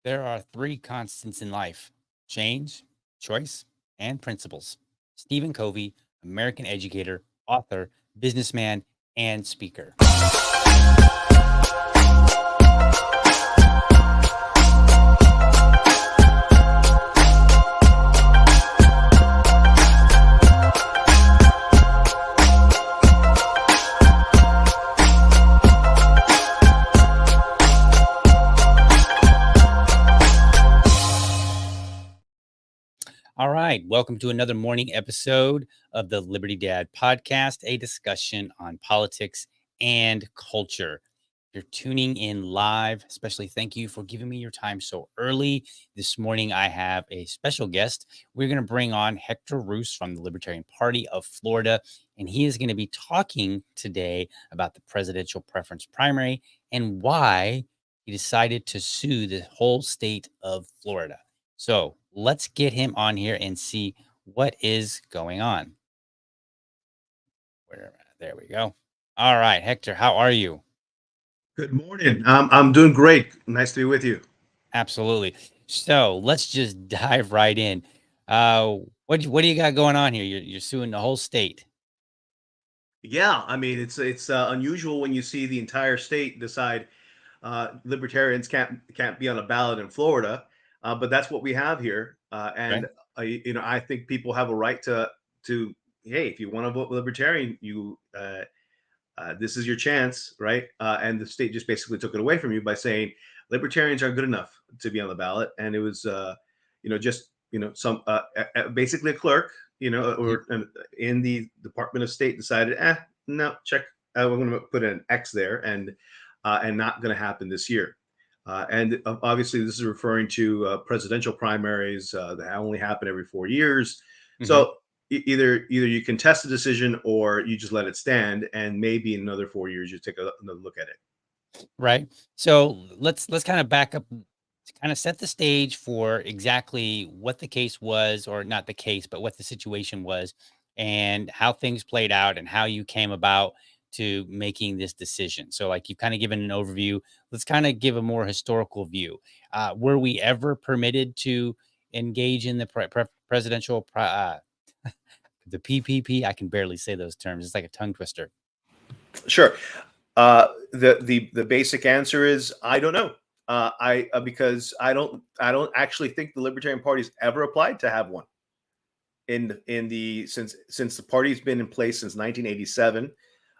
There are three constants in life: change, choice, and principles. Stephen Covey, American educator, author, businessman, and speaker. All right. Welcome to another morning episode of the Liberty Dad podcast, a discussion on politics and culture. If you're tuning in live, especially thank you for giving me your time so early. This morning, I have a special guest. We're going to bring on Hector Roos from the Libertarian Party of Florida, and he is going to be talking today about the presidential preference primary and why he decided to sue the whole state of Florida. So let's get him on here and see what is going on. There we go. All right, Hector, how are you? Good morning. I'm doing great. Nice to be with you. Absolutely. So let's just dive right in. What do you got going on here? You're suing the whole state, Yeah, I mean it's unusual when you see the entire state decide libertarians can't be on a ballot in Florida, but that's what we have here. right? And I think people have a right to hey, if you want to vote libertarian, this is your chance, right? And the state just basically took it away from you by saying libertarians are good enough to be on the ballot, and it was, just some basically a clerk, Mhm. or in the Department of State decided, no, check, we're going to put an X there, and not going to happen this year. And obviously, this is referring to presidential primaries that only happen every 4 years. Mhm. So either you contest the decision or you just let it stand, and maybe in another 4 years you take another look at it. Right. So let's kind of back up to kind of set the stage for exactly what the case was, or not the case, but what the situation was, and how things played out, and how you came about to making this decision. So, like, you've kind of given an overview. Let's kind of give a more historical view. Were we ever permitted to engage in the the PPP? I can barely say those terms. It's like a tongue twister. Sure. The basic answer is I don't know. I Because I don't actually think the Libertarian Party's ever applied to have one in the since the party's been in place since 1987.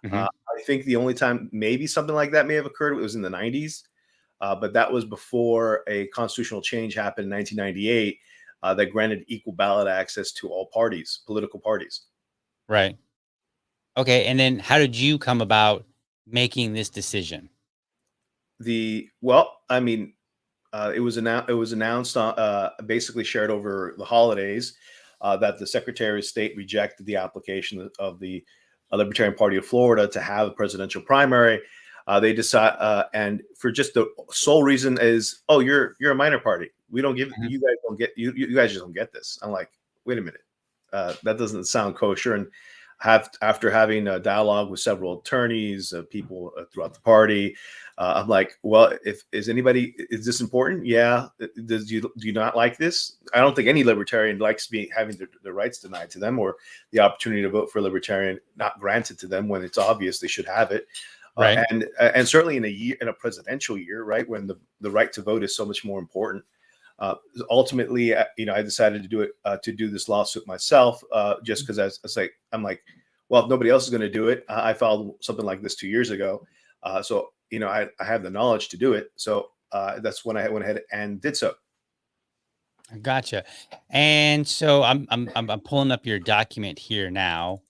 Hmm. I think the only time maybe something like that may have occurred was in the 90s, but that was before a constitutional change happened in 1998 that granted equal ballot access to all parties, political parties. Right. Okay, and then how did you come about making this decision? I mean, it was announced, basically shared over the holidays, that the Secretary of State rejected the application of the Libertarian Party of Florida to have a presidential primary. They decide, and for just the sole reason is, oh, you're a minor party. We don't give Mhm. you guys don't get you guys just don't get this. I'm like, wait a minute, that doesn't sound kosher. And have after having a dialogue with several attorneys, people throughout the party, I'm like, well, if is this important? Yeah. Do you not like this? I don't think any libertarian likes having their rights denied to them, or the opportunity to vote for a libertarian not granted to them when it's obvious they should have it. Right. And certainly in a presidential year, right, when the right to vote is so much more important. Ultimately, I decided to do this lawsuit myself, just because I'm like, well, if nobody else is going to do it, I filed something like this 2 years ago, so I have the knowledge to do it. So that's when I went ahead and did so. Gotcha. And so I'm pulling up your document here now.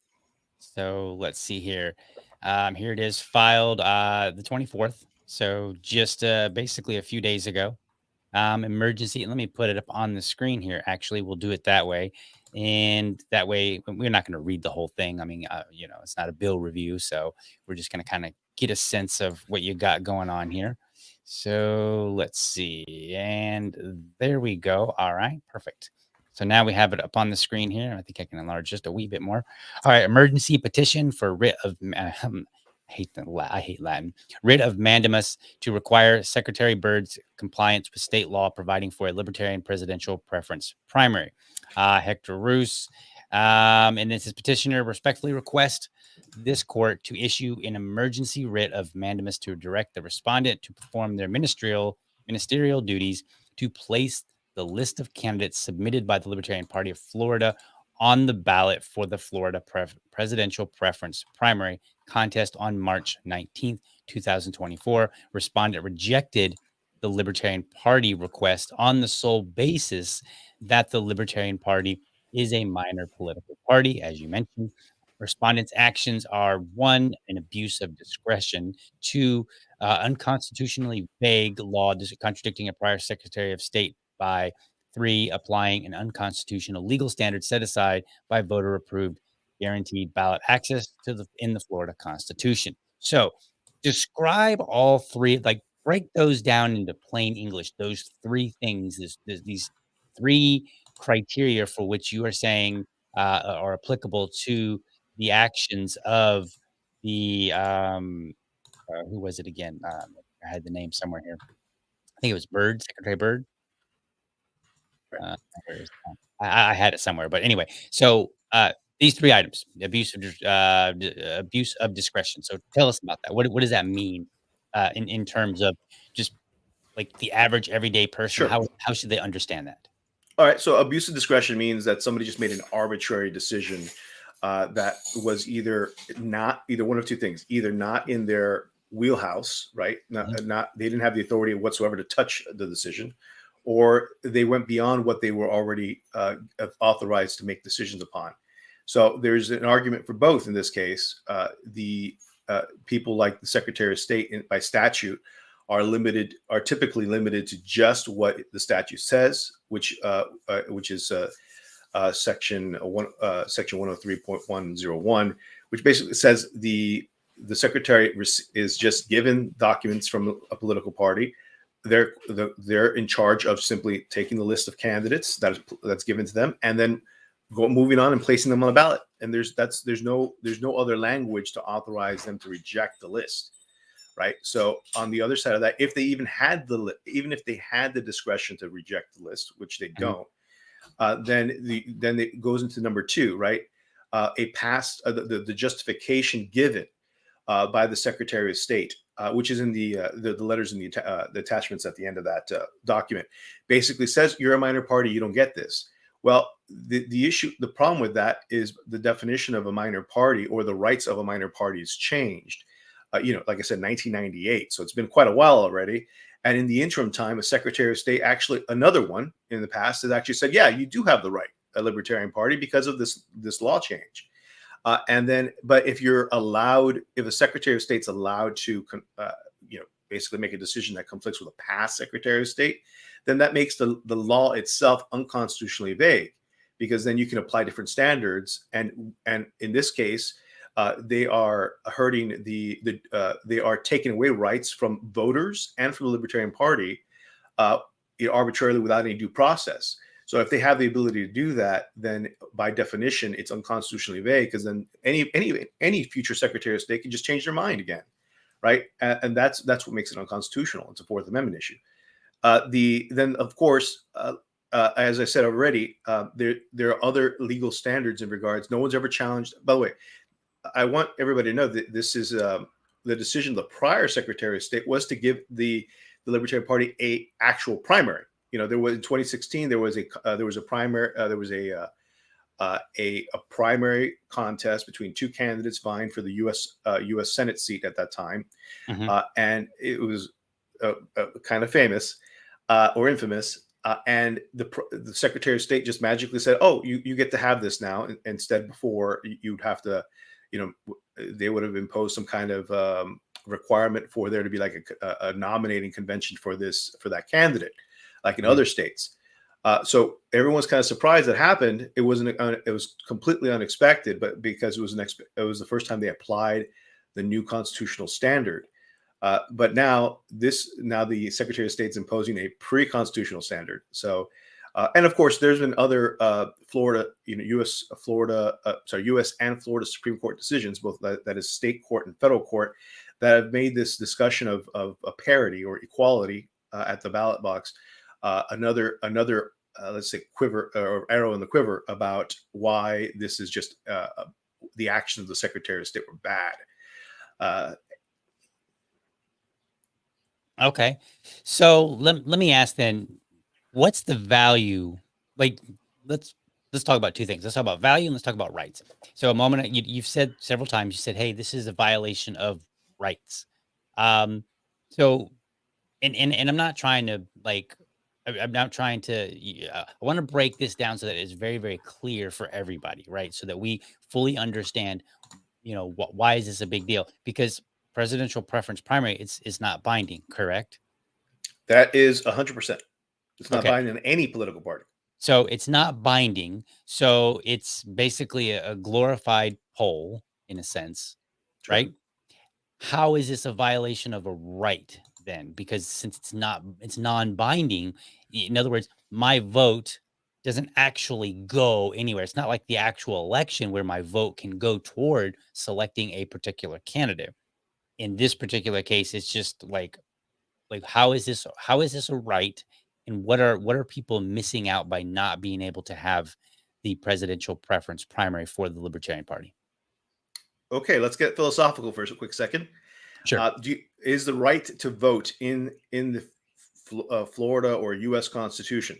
So let's see here. Here it is, filed the 24th. So just basically a few days ago. Emergency. Let me put it up on the screen here. Actually, we'll do it that way. And that way, we're not going to read the whole thing. I mean, it's not a bill review. So we're just going to kind of get a sense of what you got going on here. So let's see. And there we go. All right. Perfect. So now we have it up on the screen here. I think I can enlarge just a wee bit more. All right. Emergency petition for writ of I hate Latin. Writ of mandamus to require Secretary Byrd's compliance with state law providing for a Libertarian presidential preference primary. Hector Roos, and this is petitioner respectfully request this court to issue an emergency writ of mandamus to direct the respondent to perform their ministerial duties to place the list of candidates submitted by the Libertarian Party of Florida on the ballot for the Florida presidential preference primary contest on March 19th, 2024. Respondent rejected the Libertarian Party request on the sole basis that the Libertarian Party is a minor political party, as you mentioned. Respondent's actions are one, an abuse of discretion, two, unconstitutionally vague law contradicting a prior Secretary of State by three, applying an unconstitutional legal standard set aside by voter approved guaranteed ballot access to in the Florida Constitution. So describe all three, like break those down into plain English. Those three things, these three criteria for which you are saying are applicable to the actions of the who was it again? I had the name somewhere here. I think it was Byrd, Secretary Byrd. Where is that? I had it somewhere, but anyway. So these three items: abuse of discretion. So tell us about that. What does that mean in terms of just like the average everyday person? Sure. How should they understand that? All right. So abuse of discretion means that somebody just made an arbitrary decision that was either one of two things: either not in their wheelhouse, right? Not they didn't have the authority whatsoever to touch the decision, or they went beyond what they were already authorized to make decisions upon. So there's an argument for both in this case. The people like the Secretary of State by statute are typically limited to just what the statute says, which is section 103.101, which basically says the secretary is just given documents from a political party. They're in charge of simply taking the list of candidates that's given to them, and then moving on and placing them on the ballot. And there's no other language to authorize them to reject the list. Right. So on the other side of that, if they even had the discretion to reject the list, which they don't, then it goes into number two, right? The justification given by the Secretary of State, which is in the letters in the attachments at the end of that document, basically says you're a minor party, you don't get this. Well, the problem with that is the definition of a minor party or the rights of a minor party is changed. Like I said, 1998. So it's been quite a while already. And in the interim time, a Secretary of State, actually another one in the past, has actually said, yeah, you do have the right, a Libertarian Party, because of this law change. But if a Secretary of State's allowed to, basically make a decision that conflicts with a past Secretary of State, then that makes the law itself unconstitutionally vague, because then you can apply different standards. And in this case, they are hurting they are taking away rights from voters and from the Libertarian Party arbitrarily without any due process. So if they have the ability to do that, then by definition, it's unconstitutionally vague, because then any future Secretary of State can just change their mind again, right? And that's what makes it unconstitutional. It's a Fourth Amendment issue. Then of course, as I said already, there are other legal standards in regards. No one's ever challenged. By the way, I want everybody to know that this is the decision of the prior Secretary of State was to give the Libertarian Party a actual primary. There was in 2016 there was a primary contest between two candidates vying for the U.S. Senate seat at that time, and it was kind of famous or infamous. And the Secretary of State just magically said, "Oh, you get to have this now." Instead, before you'd have to. They would have imposed some kind of requirement for there to be like a nominating convention for that candidate, like in other states. So everyone's kind of surprised that happened. It was completely unexpected, but because it was the first time they applied the new constitutional standard. But now the Secretary of State's imposing a pre-constitutional standard. So And of course, there's been other Florida, U.S. and Florida Supreme Court decisions, both that is state court and federal court, that have made this discussion of a parity or equality at the ballot box another let's say quiver or arrow in the quiver about why this is just the actions of the Secretary of State were bad. Okay. So let me ask then, what's the value? Like, let's talk about two things. Let's talk about value and let's talk about rights. So a moment you've said several times, you said, hey, this is a violation of rights. So and I'm not trying to like I'm not trying to I want to break this down so that it's very, very clear for everybody, right? So that we fully understand, why is this a big deal? Because presidential preference primary, it's not binding, correct? That is 100%. It's not Okay. binding on any political party. So it's not binding. So it's basically a glorified poll in a sense, Right. right? How is this a violation of a right then? Because since it's non-binding, in other words, my vote doesn't actually go anywhere. It's not like the actual election where my vote can go toward selecting a particular candidate. In this particular case, it's just like how is this a right, and what are people missing out by not being able to have the presidential preference primary for the Libertarian Party? Okay, let's get philosophical for a quick second. Sure. Is the right to vote in the Florida or U.S. Constitution?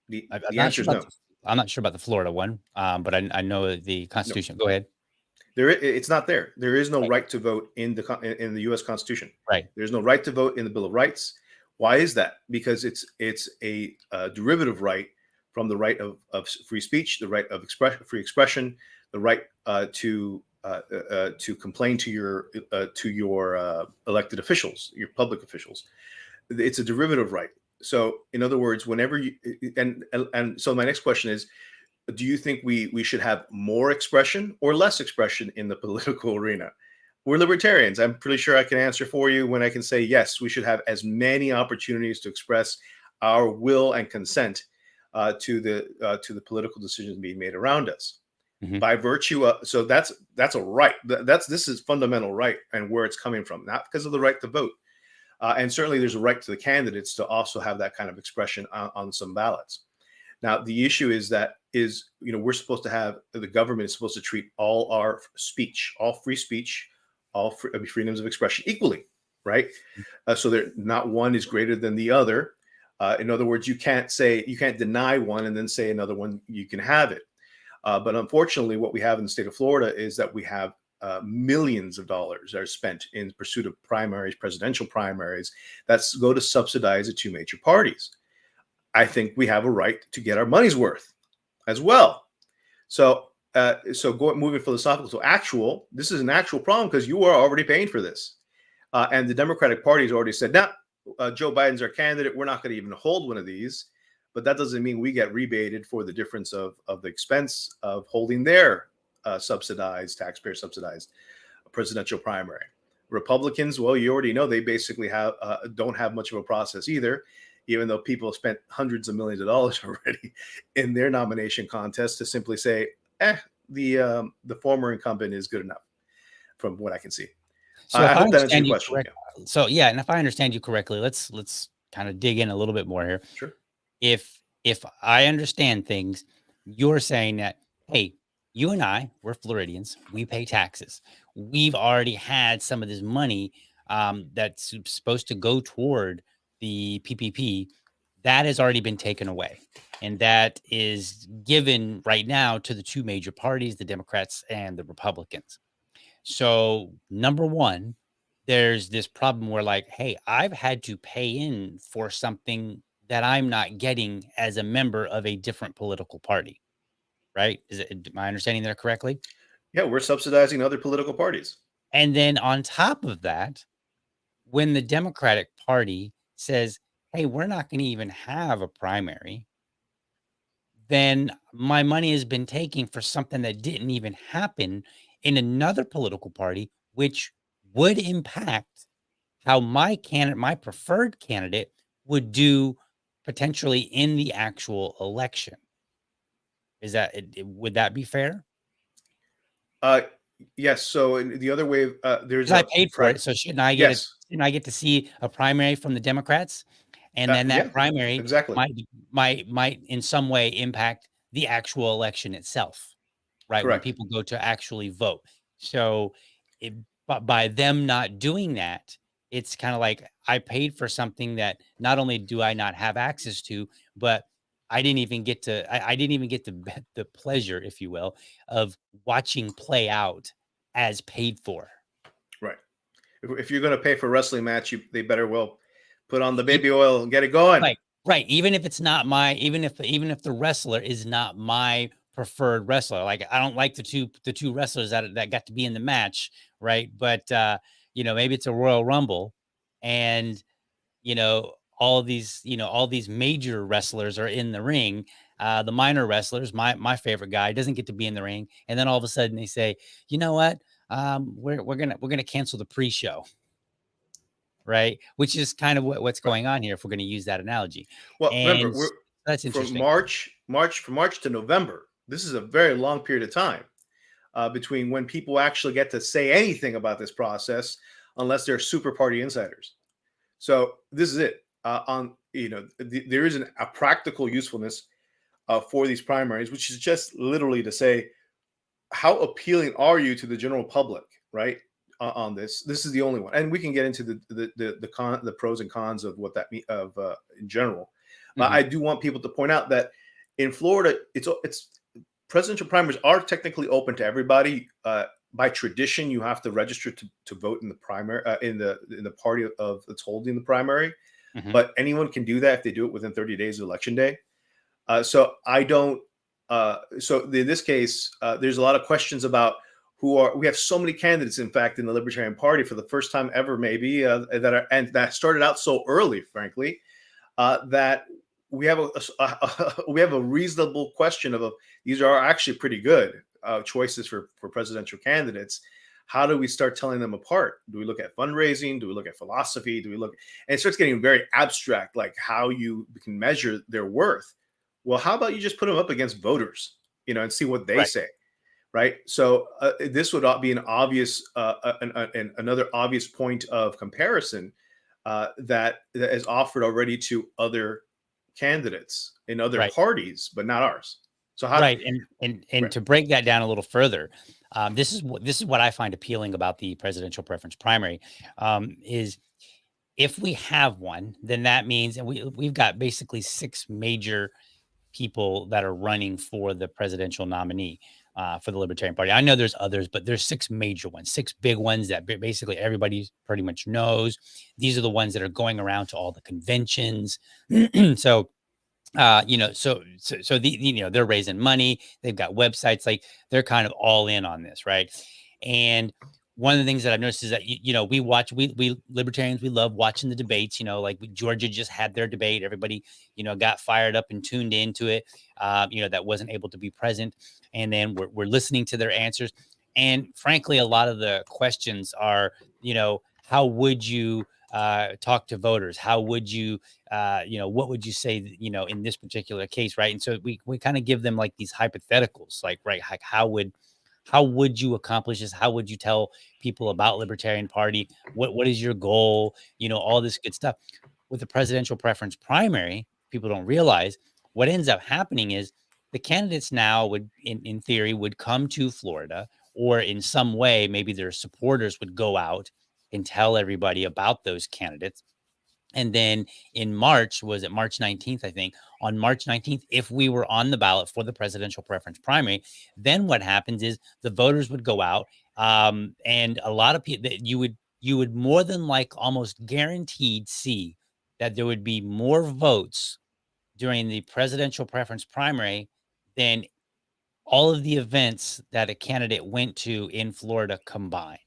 The answer is no. I'm not sure about the Florida one, but I know the No, Constitution. Go ahead. it's not there. There is no Right. right to vote in the U.S. Constitution. Right. There's no right to vote in the Bill of Rights. Why is that? Because it's a derivative right from the right of free speech, the right of free expression, the right to complain to your elected officials, your public officials. It's a derivative right. So, in other words, whenever you and so my next question is, do you think we should have more expression or less expression in the political arena? We're libertarians. I'm pretty sure I can answer for you when I can say yes, we should have as many opportunities to express our will and consent to the political decisions being made around us. Mhm. By virtue of, so that's a right. This is fundamental right, and where it's coming from, not because of the right to vote. And certainly there's a right to the candidates to also have that kind of expression on some ballots. Now, the issue is we're supposed to have, the government is supposed to treat all our speech, all free speech, all freedoms of expression equally, right? So that not one is greater than the other. In other words, you can't deny one and then say another one, you can have it. But unfortunately, what we have in the state of Florida is that we have millions of dollars are spent in pursuit of primaries, presidential primaries, that go to subsidize the two major parties. I think we have a right to get our money's worth as well. So, moving philosophical. So, this is an actual problem because you are already paying for this, and the Democratic Party has already said, "Nah, Joe Biden's our candidate. We're not going to even hold one of these." But that doesn't mean we get rebated for the difference of the expense of holding their taxpayer subsidized presidential primary. Republicans, well, you already know they basically don't have much of a process either, even though people have spent hundreds of millions of dollars already in their nomination contest to simply say, the former incumbent is good enough, from what I can see. So I if I hope that answers understand your you question. correctly, Yeah. so yeah, and if I understand you correctly, let's kind of dig in a little bit more here. Sure. If I understand things, you're saying that, hey, you and we're Floridians, we pay taxes. We've already had some of this money that's supposed to go toward the PPP that has already been taken away. And that is given right now to the two major parties, the Democrats and the Republicans. So, number one, there's this problem where, like, hey, I've had to pay in for something that I'm not getting as a member of a different political party, right? Am I understanding that correctly? Yeah, we're subsidizing other political parties. And then on top of that, when the Democratic Party says, hey, we're not going to even have a primary, then my money has been taken for something that didn't even happen in another political party, which would impact how my preferred candidate would do potentially in the actual election. Is that would that be fair? Uh, yes. So the other way, there's 'Cause I a paid for it, so yes. shouldn't I get to see a primary from the Democrats? And then that Yeah, primary exactly. might in some way impact the actual election itself, right? When Correct. people go to actually vote. So, it but by them not doing that, it's kinda like I paid for something that not only do I not have access to, but I didn't even get the pleasure, if you will, of watching play out as paid for. Right. If you're going to pay for a wrestling match, they better well put on the E baby oil and get it going. Right, right, even if it's not my even if the wrestler is not my preferred wrestler, like, I don't like the 2 wrestlers that got to be in the match, right? But, maybe it's a Royal Rumble, and, all these major wrestlers are in the ring. The minor wrestlers, my favorite guy doesn't get to be in the ring, and then all of a sudden they say, "You know what? We're gonna cancel the pre-show." Right? Which is kind of what's Right. going on here if we're gonna use that analogy. Well, remember, And we're that's from interesting. March to November. This is a very long period of time between when people actually get to say anything about this process, unless they're super party insiders. So this is it. There is a practical usefulness for these primaries, which is just literally to say, how appealing are you to the general public, right? On this is the only one, and we can get into the pros and cons of what that mean of in general. But Mhm. I do want people to point out that in Florida, it's presidential primaries are technically open to everybody. By tradition, you have to register to vote in the primary in the party of that's holding the primary, Mhm. but anyone can do that if they do it within 30 days of election day. So I don't. So in this case, there's a lot of questions about who are. We have so many candidates, in fact, in the Libertarian Party for the first time ever, maybe that started out so early, frankly, that we have we have a reasonable question of these are actually pretty good choices for presidential candidates. How do we start telling them apart? Do we look at fundraising? Do we look at philosophy? Do we look? And it starts getting very abstract, like how you can measure their worth. Well, how about you just put them up against voters, and see what they Right. say, right? So this would be an obvious, another obvious point of comparison that is offered already to other candidates in other Right. parties, but not ours. So how? Right. And Right, to break that down a little further, this is what I find appealing about the presidential preference primary, is if we have one, then that means, and we've got basically 6 major people that are running for the presidential nominee for the Libertarian Party. I know there's others, but there's 6 major ones, 6 big ones that basically everybody pretty much knows. These are the ones that are going around to all the conventions. So they're raising money, they've got websites, like they're kind of all in on this, right? And one of the things that I've noticed is that we libertarians, we love watching the debates. Like Georgia just had their debate, everybody got fired up and tuned into it, that wasn't able to be present, and then we're listening to their answers. And frankly, a lot of the questions are, how would you talk to voters? How would you what would you say, in this particular case, right? And so we kind of give them like these hypotheticals, like, right, like how would you accomplish this? How would you tell people about Libertarian Party? What is your goal? All this good stuff. With the presidential preference primary, people don't realize what ends up happening is the candidates now would, in theory, would come to Florida, or in some way, maybe their supporters would go out and tell everybody about those candidates. And then in March, was it March 19th? I think on March 19th, if we were on the ballot for the presidential preference primary, then what happens is the voters would go out, and a lot of people that you would more than like almost guaranteed see that there would be more votes during the presidential preference primary than all of the events that a candidate went to in Florida combined.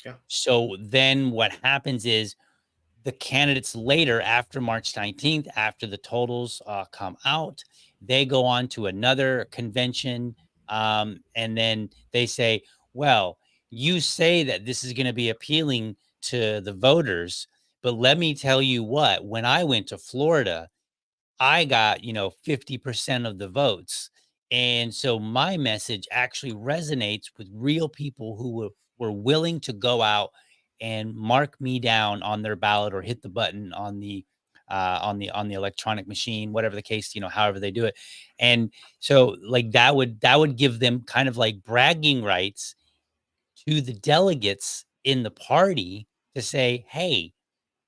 yeah, So then what happens is the candidates later, after March 19th, after the totals come out, they go on to another convention. And then they say, well, you say that this is going to be appealing to the voters, but let me tell you what, when I went to Florida, I got, 50% of the votes. And so my message actually resonates with real people who were willing to go out and mark me down on their ballot or hit the button on the electronic machine, whatever the case, however they do it. And so like that would give them kind of like bragging rights to the delegates in the party to say, hey,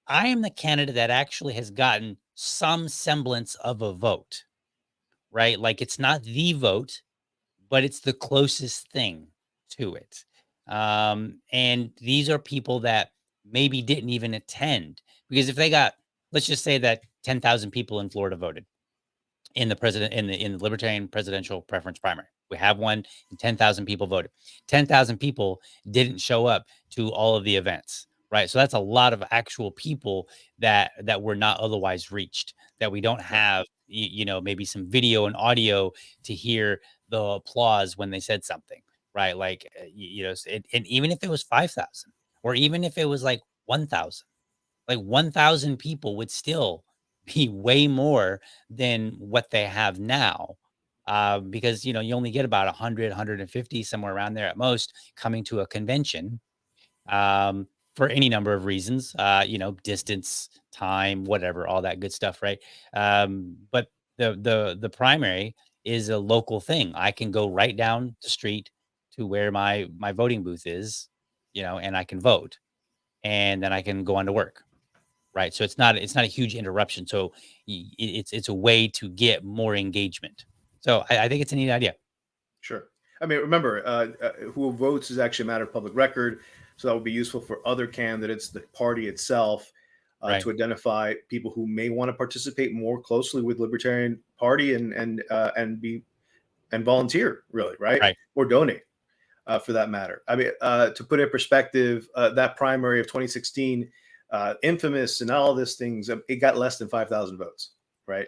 I am the candidate that actually has gotten some semblance of a vote, right? Like it's not the vote, but it's the closest thing to it. And these are people that maybe didn't even attend, because if they got, let's just say that 10,000 people in Florida voted in the Libertarian presidential preference primary. We have one, and 10,000 people voted. 10,000 people didn't show up to all of the events, right? So that's a lot of actual people that were not otherwise reached. That we don't Right. have, maybe some video and audio to hear the applause when they said something, right? Like, and even if it was 5,000, or even if it was like 1,000, like 1,000 people would still be way more than what they have now. Because, you only get about 100, 150, somewhere around there at most, coming to a convention, for any number of reasons, distance, time, whatever, all that good stuff, right? But the primary is a local thing. I can go right down the street to where my voting booth is, and I can vote, and then I can go on to work. Right, so it's not a huge interruption, so it's a way to get more engagement. So I think it's a neat idea. Sure. I mean, remember, who votes is actually a matter of public record, so that would be useful for other candidates, the party itself, Right, to identify people who may want to participate more closely with Libertarian Party and volunteer, really, right, right, or donate, for that matter. I mean, to put it in perspective, that primary of 2016, infamous and all of these things, it got less than 5,000 votes, right?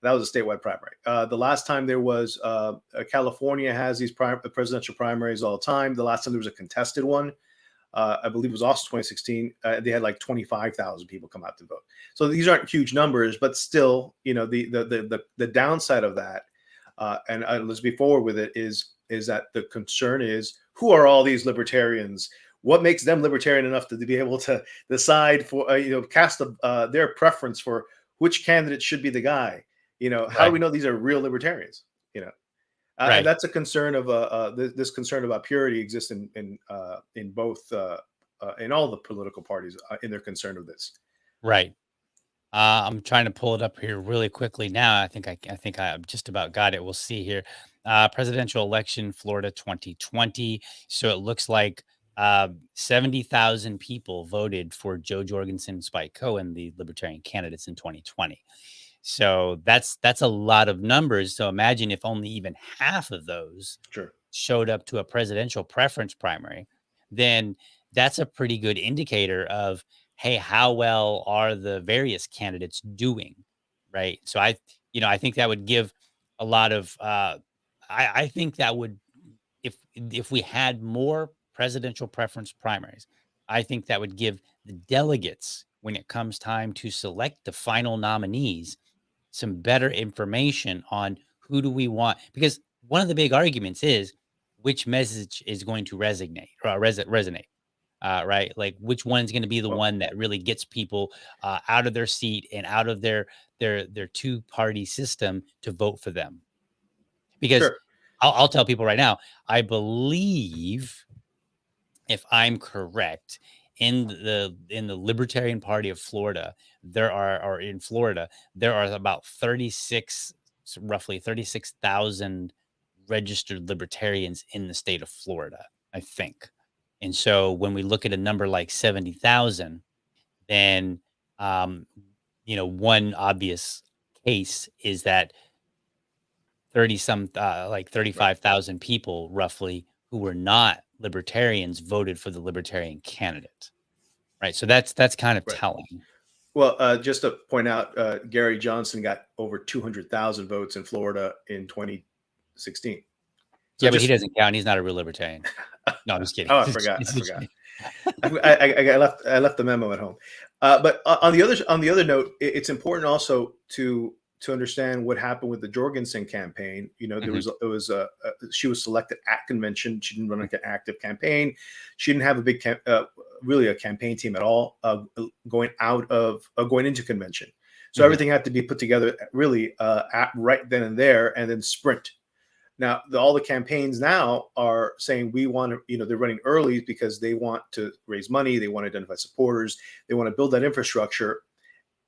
That was a statewide primary. The last time there was, California has these presidential primaries all the time. The last time there was a contested one, I believe it was also 2016. They had like 25,000 people come out to vote. So these aren't huge numbers, but still, the downside of that, and let's be forward with it, is that the concern is, who are all these libertarians? What makes them libertarian enough to be able to decide for, cast their preference for which candidate should be the guy? How do right, we know these are real libertarians? And right, that's a concern of, this concern about purity exists in both, in all the political parties, in their concern of this. right. I'm trying to pull it up here really quickly now. I think I just about got it. We'll see here. Presidential election, Florida 2020. So it looks like 70,000 people voted for Joe Jorgensen, Spike Cohen, the Libertarian candidates in 2020. So that's a lot of numbers. So imagine if only even half of those Sure. showed up to a presidential preference primary, then that's a pretty good indicator of, hey, how well are the various candidates doing, right? So I think that would give a lot of, I think that would, if we had more presidential preference primaries, I think that would give the delegates, when it comes time to select the final nominees, some better information on who do we want, because one of the big arguments is which message is going to resonate, right? Like which one's going to be the Well, one that really gets people out of their seat and out of their two party system to vote for them. Because sure. I'll tell people right now, I believe, if I'm correct, in the Libertarian Party of Florida, or in Florida, there are about 36, roughly 36,000 registered libertarians in the state of Florida, I think. And so when we look at a number like 70,000, then one obvious case is that 30 some like Right. 35,000 people roughly who were not libertarians voted for the libertarian candidate. Right, so that's kind of Right. telling. Well, just to point out, Gary Johnson got over 200,000 votes in Florida in 2016. So Yeah, but he just, doesn't count, he's not a real libertarian. No, I'm just kidding. oh, I Just forgot. I just forgot. kidding. I left the memo at home. But on the other note, it's important also to to understand what happened with the Jorgensen campaign. You know, Mhm. she was selected at convention. She didn't run an active campaign. She didn't have a big really a campaign team at all going into convention. So Mhm. everything had to be put together really at right then and there, and then sprint. Now, all the campaigns now are saying we want to, they're running early because they want to raise money, they want to identify supporters, they want to build that infrastructure.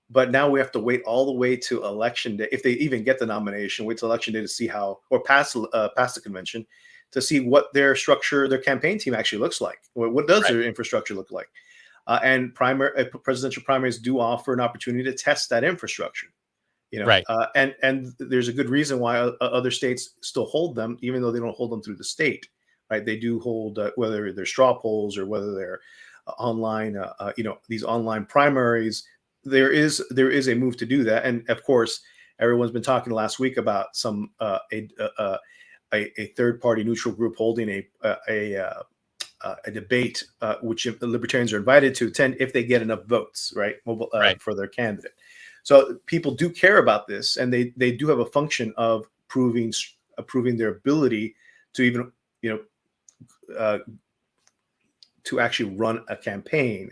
But now we have to wait all the way to election day, if they even get the nomination, wait till election day to see how, or pass the convention, to see what their structure, their campaign team actually looks like. What does Right. their infrastructure look like? And presidential primaries do offer an opportunity to test that infrastructure. Right. And there's a good reason why other states still hold them, even though they don't hold them through the state, right? They do hold whether they're straw polls or whether they're online, these online primaries. There is a move to do that, and of course, everyone's been talking last week about a third party neutral group holding a debate, which the libertarians are invited to attend if they get enough votes, right, Right. for their candidate. So people do care about this, and they do have a function of proving their ability to even uh, to actually run a campaign,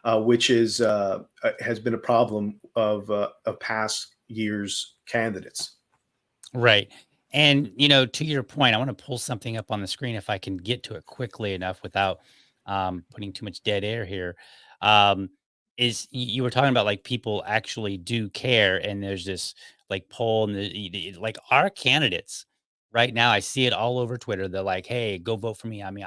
which has been a problem of past years' candidates. Right. And, to your point, I want to pull something up on the screen if I can get to it quickly enough without putting too much dead air here. Um, you were talking about like people actually do care, and there's this like poll, and like our candidates right now, I see it all over Twitter. They're like, "Hey, go vote for me." I mean,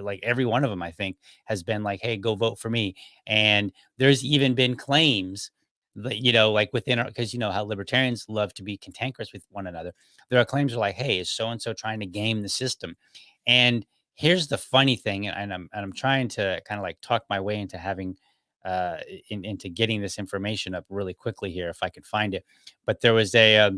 like every one of them, I think, has been like, "Hey, go vote for me," and there's even been claims like within our, because how libertarians love to be cantankerous with one another. There are claims like, hey, is so and so trying to game the system? And here's the funny thing, and I'm trying to kind of like talk my way into having into getting this information up really quickly here if I could find it. But there was here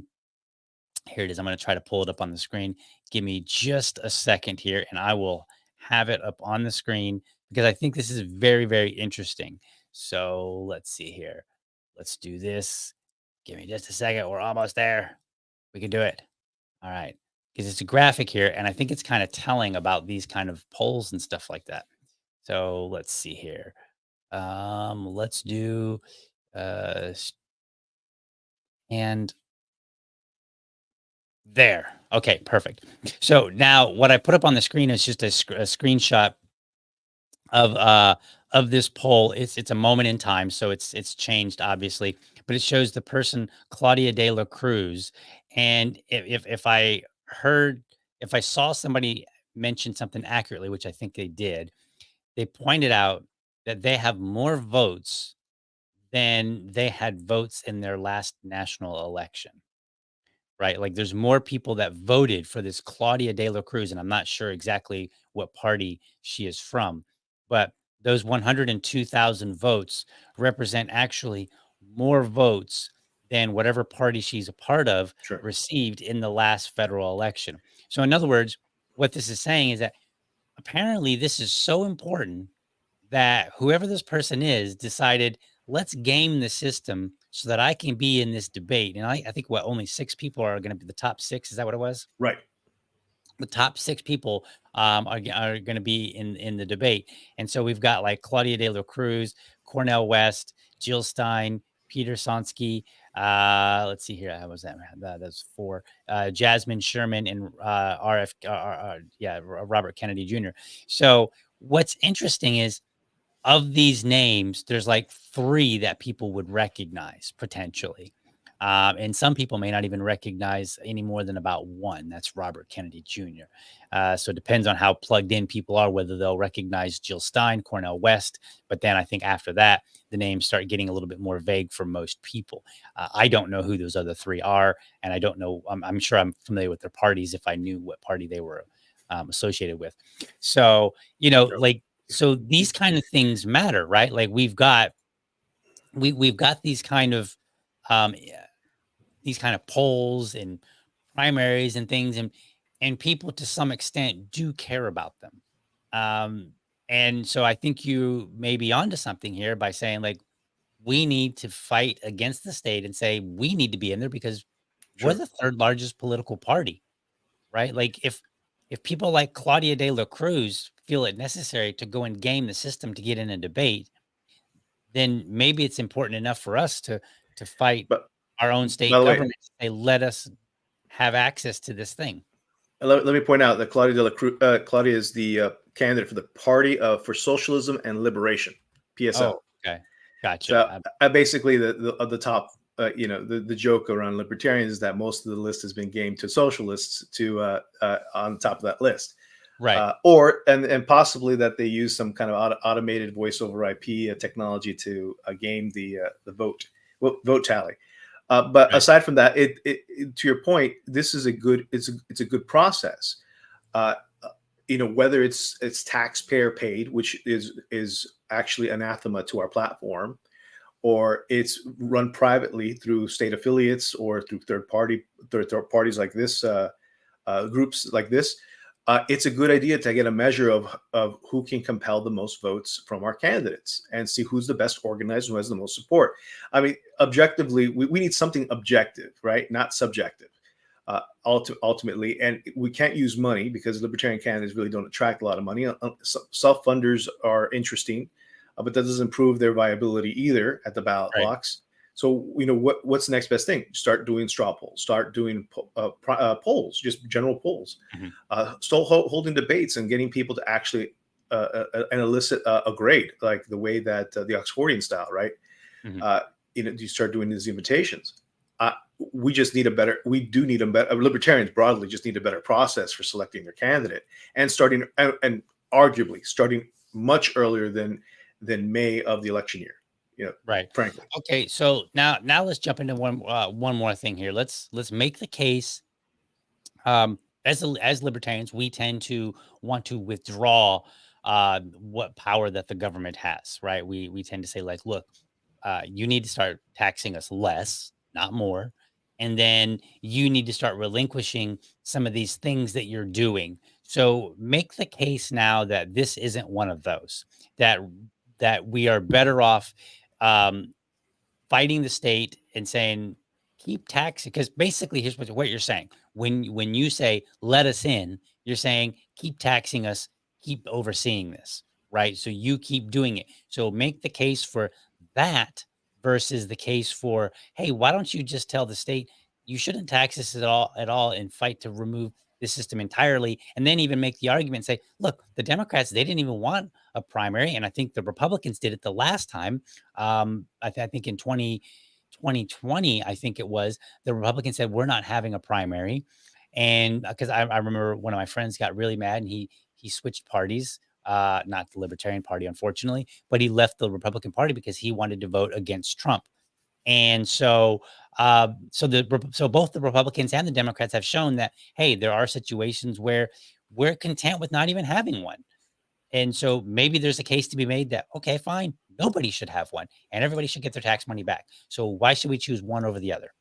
it is. I'm going to try to pull it up on the screen. Give me just a second here, and I will have it up on the screen because I think this is very, very interesting. So let's see here. Let's do this. Give me just a second. We're almost there. We can do it. All right. Because it's a graphic here, and I think it's kind of telling about these kind of polls and stuff like that. So let's see here. Let's do and there. Okay, perfect. So now what I put up on the screen is just a screenshot of this poll. It's a moment in time, so it's changed obviously, but it shows the person Claudia de la Cruz. And if I saw somebody mention something accurately, which I think they did, they pointed out that they have more votes than they had votes in their last national election. Right, like, there's more people that voted for this Claudia de la Cruz, and I'm not sure exactly what party she is from, but those 102,000 votes represent actually more votes than whatever party she's a part of Sure. received in the last federal election. So in other words, what this is saying is that apparently this is so important that whoever this person is decided, let's game the system so that I can be in this debate. And I think what only six people are going to be the top six. Is that what it was? Right. The top six people are going to be in the debate. And so we've got like Claudia de la Cruz, Cornell West, Jill Stein, Peter Sonsky. Let's see here. How was that? That's four. Jasmine Sherman and Robert Kennedy Jr. So what's interesting is of these names, there's like 3 that people would recognize potentially. And some people may not even recognize any more than about 1. That's Robert Kennedy Jr. So it depends on how plugged in people are, whether they'll recognize Jill Stein, Cornell West. But then I think after that, the names start getting a little bit more vague for most people. I don't know who those other 3 are. And I don't know. I'm sure I'm familiar with their parties if I knew what party they were associated with. So, Sure. like, so these kind of things matter, right? Like we've got um these kind of polls and primaries and things, and people to some extent do care about them. Um and so I think you may be onto something here by saying like we need to fight against the state and say we need to be in there because we're Sure. the third largest political party, right? Like if people like Claudia de la Cruz feel it necessary to go and game the system to get in a debate, then maybe it's important enough for us to fight But our own by state the way, government to say, let us have access to this thing. let me point out that Claudia de la Cruz, Claudia is the candidate for the Party for Socialism and Liberation, PSL. Oh, okay. Gotcha. So basically, the top, the joke around libertarians is that most of the list has been gamed to socialists to on top of that list, Right. or and possibly that they use some kind of automated voice over IP technology to game the vote tally. But Right. aside from that, to your point, this is it's a good process. Uh, whether it's taxpayer paid, which is actually anathema to our platform, or it's run privately through state affiliates or through third parties like this, groups like this. It's a good idea to get a measure of who can compel the most votes from our candidates and see who's the best organized, who has the most support. I mean, objectively, we need something objective, right? Not subjective. Ultimately, and we can't use money because libertarian candidates really don't attract a lot of money. Self-funders are interesting, but that doesn't prove their viability either at the ballot Right. box. So, what's the next best thing? Start doing straw polls, start doing polls, just general polls, Mhm. still holding debates and getting people to actually and elicit a grade, like the way that the Oxfordian style, right? Mhm. You start doing these invitations. Uh, we do need a better, libertarians broadly just need a better process for selecting their candidate and starting, and arguably starting much earlier than May of the election year, Right. frankly. Okay. So now let's jump into one more thing here. Let's make the case. As libertarians, we tend to want to withdraw what power that the government has, right? We tend to say like, look, you need to start taxing us less, not more, and then you need to start relinquishing some of these things that you're doing. So make the case now that this isn't one of those. That that we are better off um, fighting the state and saying keep taxing, because basically here's what you're saying. When you say let us in, you're saying keep taxing us, keep overseeing this, right? So you keep doing it. So make the case for that versus the case for, hey, why don't you just tell the state you shouldn't tax us at all and fight to remove the system entirely, and then even make the argument, say, look, the Democrats, they didn't even want a primary, and I think the Republicans did it the last time. I think in 2020, I think it was, the Republicans said, we're not having a primary. And because I remember one of my friends got really mad and he switched parties, not the Libertarian Party, unfortunately, but he left the Republican Party because he wanted to vote against Trump. And so both the Republicans and the Democrats have shown that, hey, there are situations where we're content with not even having one. And so maybe there's a case to be made that, okay, fine, nobody should have one and everybody should get their tax money back. So why should we choose one over the other?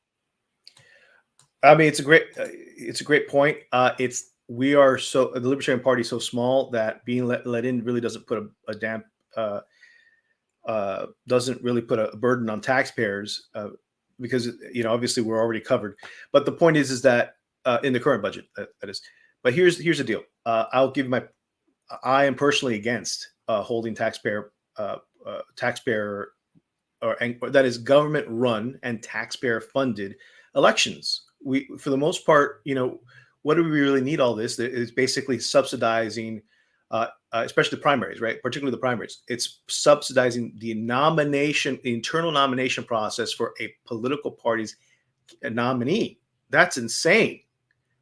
I mean, it's a great point. It's we are so the Libertarian Party is so small that being let in really doesn't put a damp doesn't really put a burden on taxpayers, because obviously we're already covered. But the point is that in the current budget, that is. But here's the deal. I'll give my I am personally against holding taxpayer or that is government run and taxpayer funded elections. We, for the most part, what do we really need all this? It's basically subsidizing, especially the primaries, right? Particularly the primaries. It's subsidizing the internal nomination process for a political party's nominee. That's insane,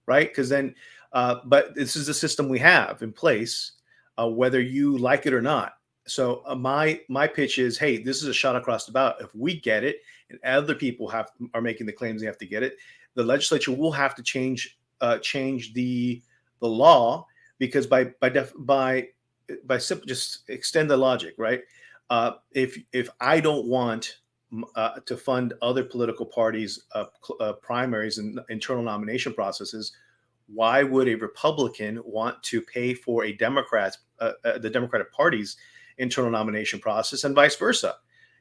right? Because then, but this is the system we have in place, whether you like it or not. So my pitch is, hey, this is a shot across the bow. If we get it, and other people are making the claims they have to get it, the legislature will have to change the law, because by simple, just extend the logic, right? If I don't want to fund other political parties' primaries and internal nomination processes, why would a Republican want to pay for the Democratic Party's internal nomination process, and vice versa?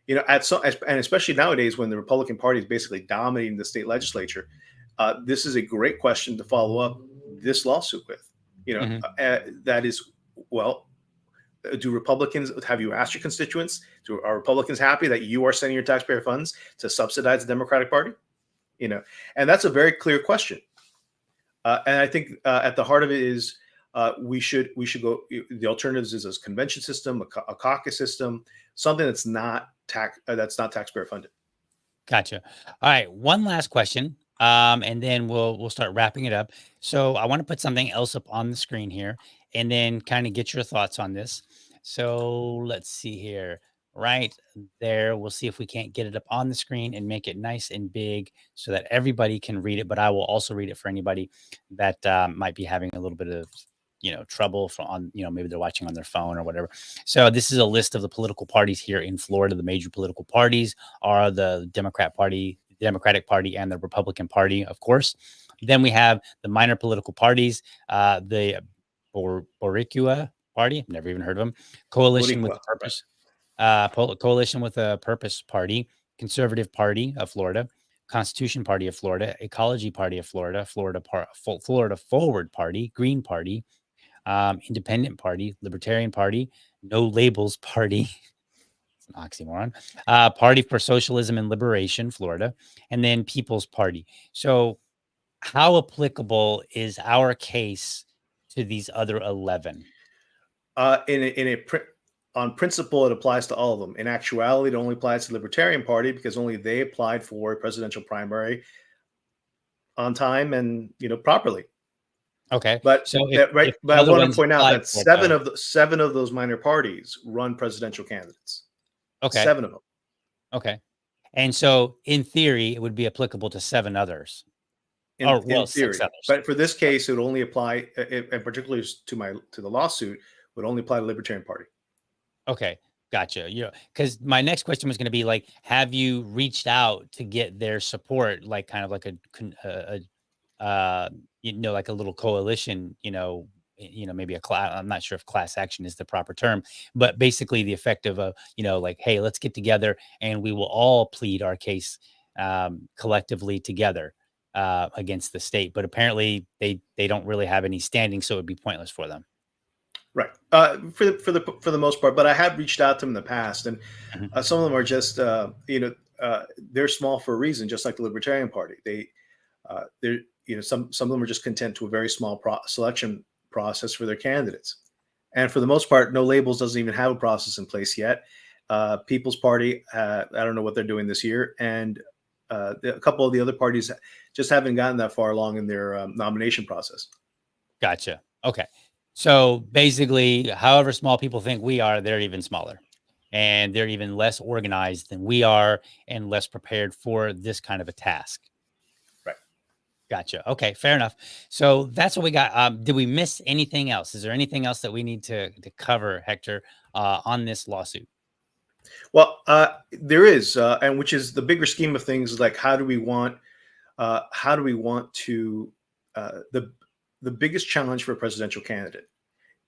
And especially nowadays when the Republican Party is basically dominating the state legislature, this is a great question to follow up this lawsuit with. Mhm. That is, well, do Republicans, have you asked your constituents? Are Republicans happy that you are sending your taxpayer funds to subsidize the Democratic Party? And that's a very clear question. And I think at the heart of it is we should go. The alternatives is a convention system, a caucus system, something that's not taxpayer funded. Gotcha. All right, one last question, and then we'll start wrapping it up. So I want to put something else up on the screen here, and then kind of get your thoughts on this. So let's see here, right there. We'll see if we can't get it up on the screen and make it nice and big so that everybody can read it. But I will also read it for anybody that might be having a little bit of trouble from on maybe they're watching on their phone or whatever. So this is a list of the political parties here in Florida. The major political parties are the Democratic Party, and the Republican Party, of course. Then we have the minor political parties, the Boricua Party, never even heard of them, Coalition with Boricua, a Purpose, Coalition with a Purpose Party, Conservative Party of Florida, Constitution Party of Florida, Ecology Party of Florida, Florida Forward Party, Green Party, Independent Party, Libertarian Party, No Labels Party. It's an oxymoron. Party for Socialism and Liberation, Florida, and then People's Party. So, how applicable is our case to these other 11? On principle, it applies to all of them. In actuality, it only applies to the Libertarian Party because only they applied for a presidential primary on time and properly. Okay, But so right, if the but I other want to ones point out applied that for it, seven of those minor parties run presidential candidates. okay, 7 of them. okay, and so in theory, it would be applicable to 7 others, or In well, 6 theory. others. But for this case, it would only apply, and particularly to the lawsuit, would only apply to the Libertarian Party. Okay, gotcha. Yeah, because my next question was going to be like, have you reached out to get their support, like kind of like like a little coalition, maybe a class. I'm not sure if class action is the proper term, but basically the effect of like, hey, let's get together and we will all plead our case collectively together against the state. But apparently they don't really have any standing, so it'd be pointless for them. Right. For the most part, but I have reached out to them in the past, and Mhm. some of them are just they're small for a reason, just like the Libertarian Party. They're some of them are just content to a very small selection process for their candidates, and for the most part, No Labels doesn't even have a process in place yet. People's Party, I don't know what they're doing this year, and a couple of the other parties just haven't gotten that far along in their nomination process. Gotcha. Okay. So basically, however small people think we are, they're even smaller. And they're even less organized than we are and less prepared for this kind of a task. Right. Gotcha. Okay, fair enough. So that's what we got. Did we miss anything else? Is there anything else that we need to cover, Hector, on this lawsuit? Well, there is, and which is the bigger scheme of things, is like how do we want to the biggest challenge for a presidential candidate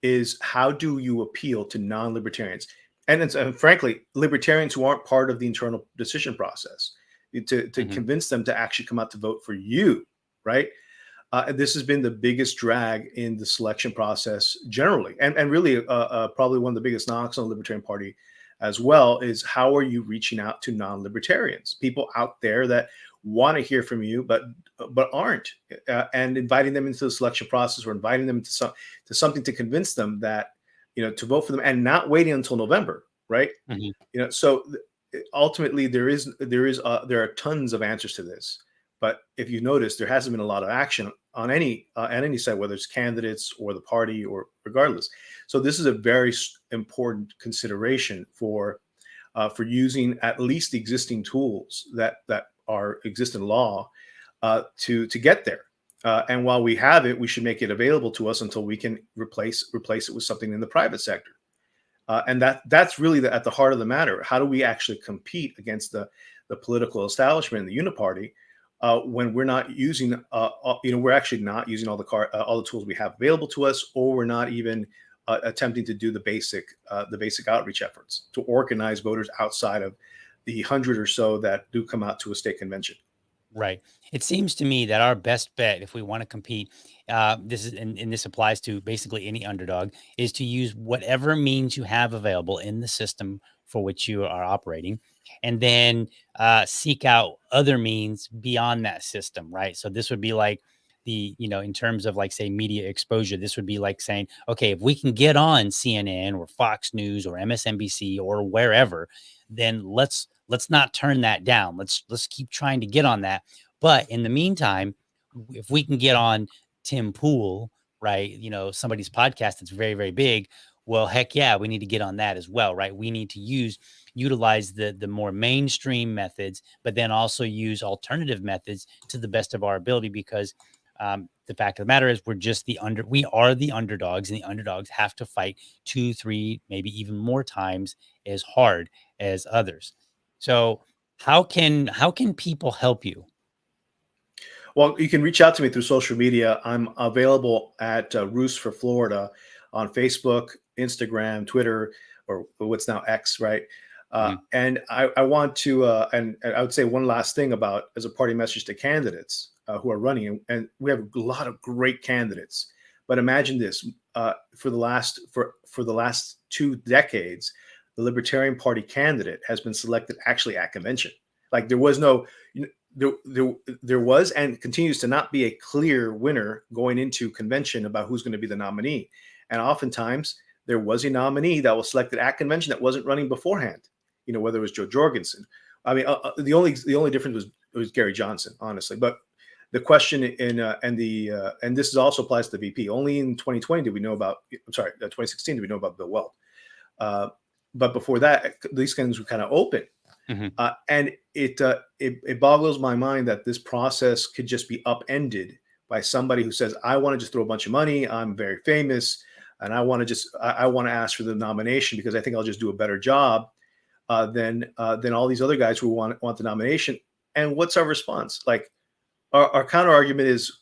is how do you appeal to non-libertarians and frankly libertarians who aren't part of the internal decision process to Mhm. convince them to actually come out to vote for you, right? This has been the biggest drag in the selection process generally, and really probably one of the biggest knocks on the Libertarian Party as well is how are you reaching out to non-libertarians, people out there that want to hear from you but aren't, and inviting them into the selection process or inviting them to something to convince them that to vote for them and not waiting until November, right? Mhm. So ultimately there are tons of answers to this, but if you notice there hasn't been a lot of action on any side, whether it's candidates or the party or regardless. So this is a very important consideration for using at least the existing tools that are exist in law to get there. And while we have it, we should make it available to us until we can replace it with something in the private sector. And that's really at the heart of the matter. How do we actually compete against the political establishment and the uniparty when we're not using, we're actually not using all the tools we have available to us, or we're not even attempting to do the basic outreach efforts to organize voters outside of the 100 or so that do come out to a state convention. Right. It seems to me that our best bet, if we want to compete, this is and this applies to basically any underdog, is to use whatever means you have available in the system for which you are operating, and then seek out other means beyond that system. Right. So this would be like in terms of like say media exposure, this would be like saying, okay, if we can get on CNN or Fox News or MSNBC or wherever, then let's not turn that down. Let's keep trying to get on that. But in the meantime, if we can get on Tim Pool, right, somebody's podcast that's very, very big, well, heck yeah, we need to get on that as well, right? We need to utilize the more mainstream methods, but then also use alternative methods to the best of our ability, because the fact of the matter is we are the underdogs, and the underdogs have to fight 2, 3, maybe even more times as hard as others. So how can people help you? Well, you can reach out to me through social media. I'm available at Roos for Florida on Facebook, Instagram, Twitter, or what's now X, right? Mhm. And I want to, and I would say one last thing about as a party message to candidates who are running, and we have a lot of great candidates. But imagine this: for the last 2 decades, the Libertarian Party candidate has been selected actually at convention. Like there was no, there was and continues to not be a clear winner going into convention about who's going to be the nominee. And oftentimes there was a nominee that was selected at convention that wasn't running beforehand. Whether it was Joe Jorgensen. I mean, the only difference was Gary Johnson, honestly. But the question and this also applies to the VP. Only in 2020 did we know about. I'm sorry, 2016 did we know about Bill Weld. But before that, these things were kind of open. Mhm. And it boggles my mind that this process could just be upended by somebody who says, "I want to just throw a bunch of money. I'm very famous, and I want to ask for the nomination because I think I'll just do a better job than all these other guys who want the nomination." And what's our response? Like our counter argument is,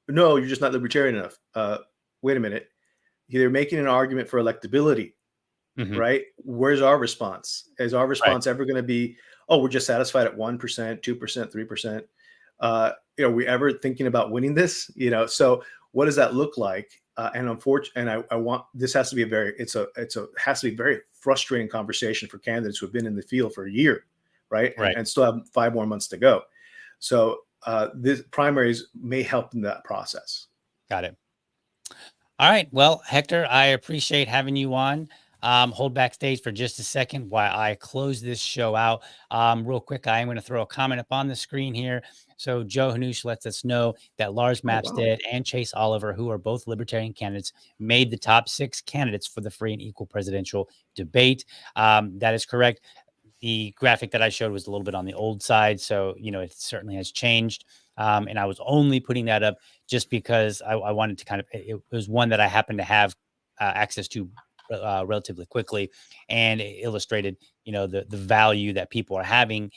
"No, you're just not libertarian enough." Wait a minute. They're making an argument for electability. Mhm. Right? Where's our response? Is our Right. response ever going to be, "Oh, we're just satisfied at 1%, 2%, 3%"? Are we ever thinking about winning this? So what does that look like? And unfortunately, and I want this has to be has to be a very frustrating conversation for candidates who have been in the field for a year, right? And Right. and still have 5 more months to go. So this primaries may help in that process. Got it. All right. Well, Hector, I appreciate having you on. Hold backstage for just a second while I close this show out. Real quick, I am going to throw a comment up on the screen here. So Joe Hanush lets us know that Lars Oh wow! Mapstead and Chase Oliver, who are both libertarian candidates, made the top 6 candidates for the free and equal presidential debate. That is correct. The graphic that I showed was a little bit on the old side, so it certainly has changed. And I was only putting that up just because I wanted to kind of it was one that I happened to have access to relatively quickly, and it illustrated the value that people are having,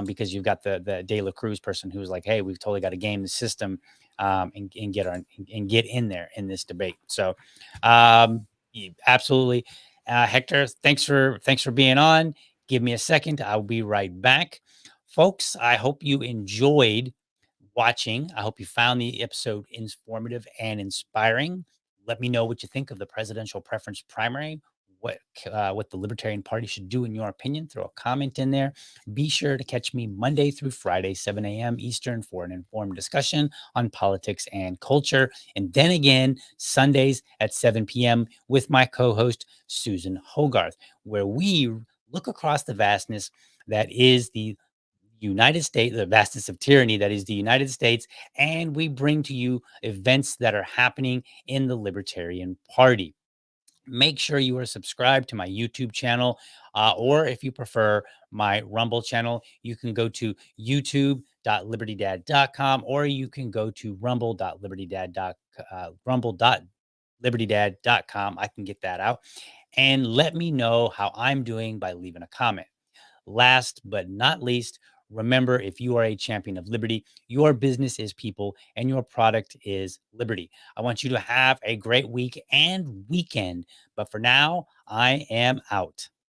because you've got the De La Cruz person who's like, hey, we've totally got to game the system, and get in there in this debate. So absolutely. Hector, thanks for being on. Give me a second. I'll be right back. Folks, I hope you enjoyed watching. I hope you found the episode informative and inspiring. Let me know what you think of the presidential preference primary, what the Libertarian Party should do in your opinion. Throw a comment in there. Be sure to catch me Monday through Friday, 7 a.m. Eastern, for an informed discussion on politics and culture. And then again, Sundays at 7 p.m. with my co-host, Susan Hogarth, where we look across the vastness that is the United States, the vastness of tyranny that is the United States, and we bring to you events that are happening in the Libertarian Party. Make sure you are subscribed to my YouTube channel, or if you prefer, my Rumble channel. You can go to youtube.libertydad.com, or you can go to rumble.libertydad.com. I can get that out. And let me know how I'm doing by leaving a comment. Last but not least, remember, if you are a champion of liberty, your business is people and your product is liberty. I want you to have a great week and weekend. But for now, I am out.